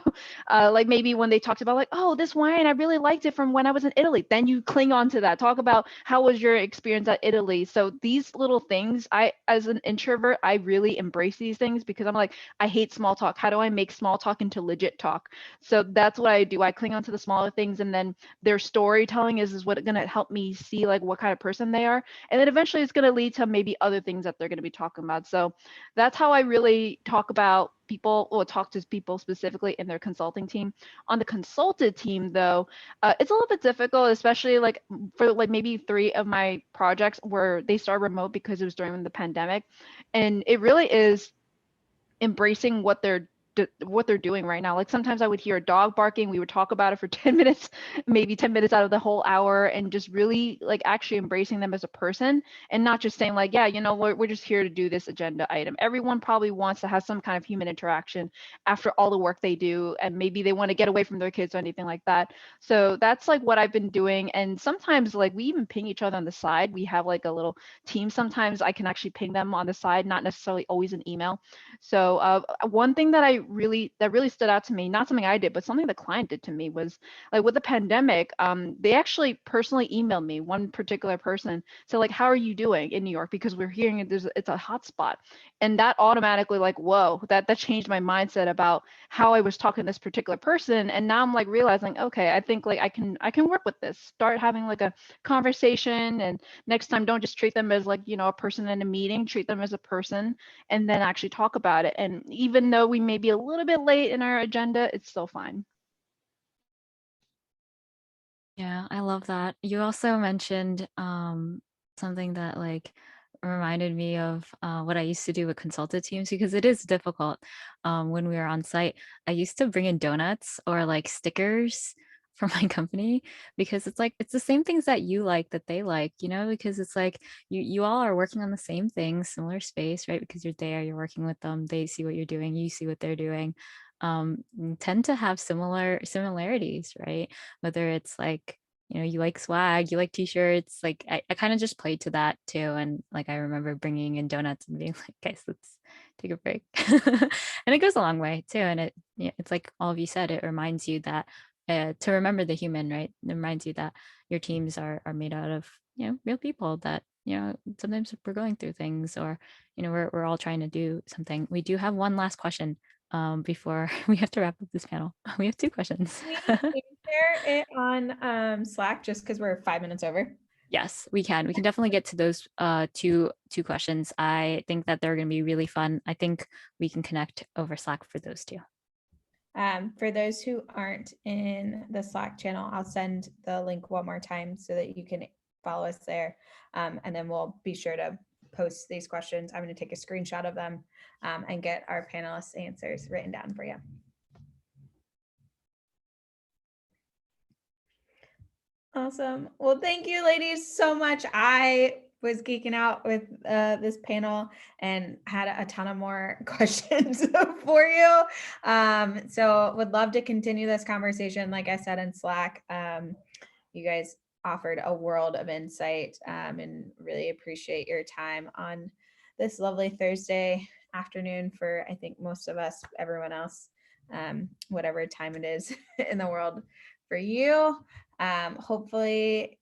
like maybe when they talked about like, oh, this wine, I really liked it from when I was in Italy. Then you cling on to that. Talk about how was your experience at Italy. So these little things, as an introvert, I really embrace these things because I'm like, I hate small talk. How do I make small talk into legit talk? So that's what I do. I cling on to the smaller things, and then their storytelling is what going to help me see like what kind of person they are. And then eventually it's going to lead to maybe other things that they're going to be talking about. So that's how I really talk about people, or talk to people specifically in their consulting team. On the consulted team though, it's a little bit difficult, especially like for like maybe 3 of my projects where they started remote because it was during the pandemic. And it really is embracing what they're doing right now. Like sometimes I would hear a dog barking, we would talk about it for 10 minutes, maybe 10 minutes out of the whole hour, and just really like actually embracing them as a person and not just saying like, yeah, you know, we're just here to do this agenda item. Everyone probably wants to have some kind of human interaction after all the work they do, and maybe they want to get away from their kids or anything like that. So that's like what I've been doing. And sometimes like we even ping each other on the side. We have like a little team. Sometimes I can actually ping them on the side, not necessarily always an email. So one thing that really stood out to me, not something I did, but something the client did to me, was like with the pandemic, they actually personally emailed me, one particular person. So like, how are you doing in New York? Because we're hearing it's a hot spot. And that automatically like, whoa, that changed my mindset about how I was talking to this particular person. And now I'm like realizing, okay, I think like I can work with this, start having like a conversation. And next time, don't just treat them as like, you know, a person in a meeting, treat them as a person, and then actually talk about it. And even though we may be a little bit late in our agenda, it's still fine. Yeah, I love that. You also mentioned something that like reminded me of what I used to do with consulted teams, because it is difficult when we are on site. I used to bring in donuts or like stickers for my company, because it's like it's the same things that you like that they like, you know, because it's like you all are working on the same thing, similar space, right? Because you're there, you're working with them, they see what you're doing, you see what they're doing. Tend to have similarities, right? Whether it's like, you know, you like swag, you like t-shirts, like I kind of just played to that too. And like I remember bringing in donuts and being like, guys, let's take a break. And it goes a long way too. And it's like all of you said, it reminds you that to remember the human, right? It reminds you that your teams are made out of real people that, sometimes we're going through things, or, we're all trying to do something. We do have one last question before we have to wrap up this panel. We have two questions. Can we share it on Slack just because we're 5 minutes over? Yes, we can. We can definitely get to those two questions. I think that they're going to be really fun. I think we can connect over Slack for those two. For those who aren't in the Slack channel, I'll send the link one more time so that you can follow us there. And then we'll be sure to post these questions. I'm going to take a screenshot of them and get our panelists' answers written down for you. Awesome. Well, thank you, ladies, so much. I was geeking out with this panel and had a ton of more questions for you. So would love to continue this conversation, like I said, in Slack. You guys offered a world of insight and really appreciate your time on this lovely Thursday afternoon for, I think, most of us, everyone else, whatever time it is in the world for you. Hopefully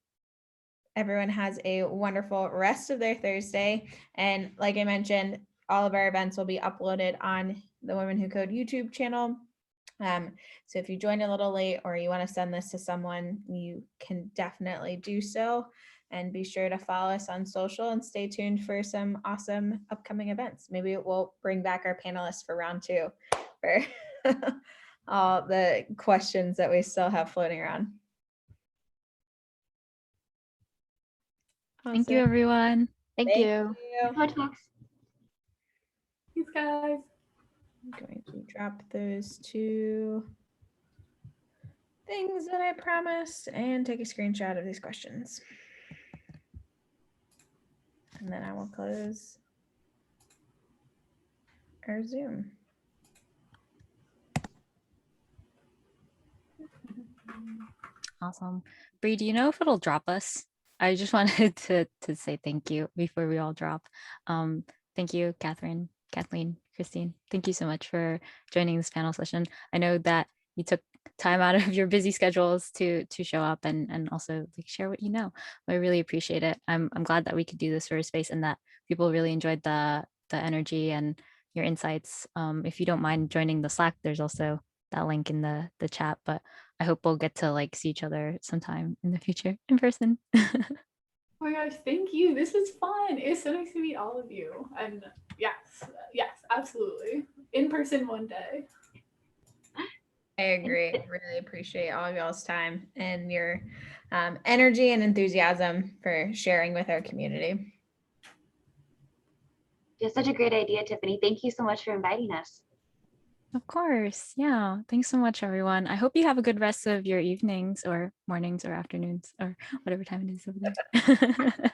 everyone has a wonderful rest of their Thursday. And like I mentioned, all of our events will be uploaded on the Women Who Code YouTube channel. So if you joined a little late or you want to send this to someone, you can definitely do so. And be sure to follow us on social and stay tuned for some awesome upcoming events. Maybe we'll bring back our panelists for round 2 for all the questions that we still have floating around. Thank you, everyone. Thank you. Much, Max. Thanks, guys. I'm going to drop those 2 things that I promised and take a screenshot of these questions. And then I will close our Zoom. Awesome. Bree, do you know if it'll drop us? I just wanted to say thank you before we all drop. Thank you, Kathryn, Kathleen, Christine. Thank you so much for joining this panel session. I know that you took time out of your busy schedules to show up and also like share what you know. I really appreciate it. I'm glad that we could do this for a space and that people really enjoyed the energy and your insights. If you don't mind joining the Slack, there's also that link in the chat, but I hope we'll get to like see each other sometime in the future in person. Oh my gosh, thank you. This is fun. It's so nice to meet all of you. And yes, absolutely. In person one day. I agree. Really appreciate all of y'all's time and your energy and enthusiasm for sharing with our community. Just such a great idea, Tiffany. Thank you so much for inviting us. Of course. Yeah. Thanks so much, everyone. I hope you have a good rest of your evenings or mornings or afternoons or whatever time it is over there.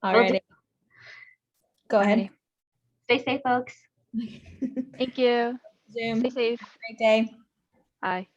All righty. Go ahead. Stay safe, folks. Thank you. Zoom. Stay safe. Great day. Bye.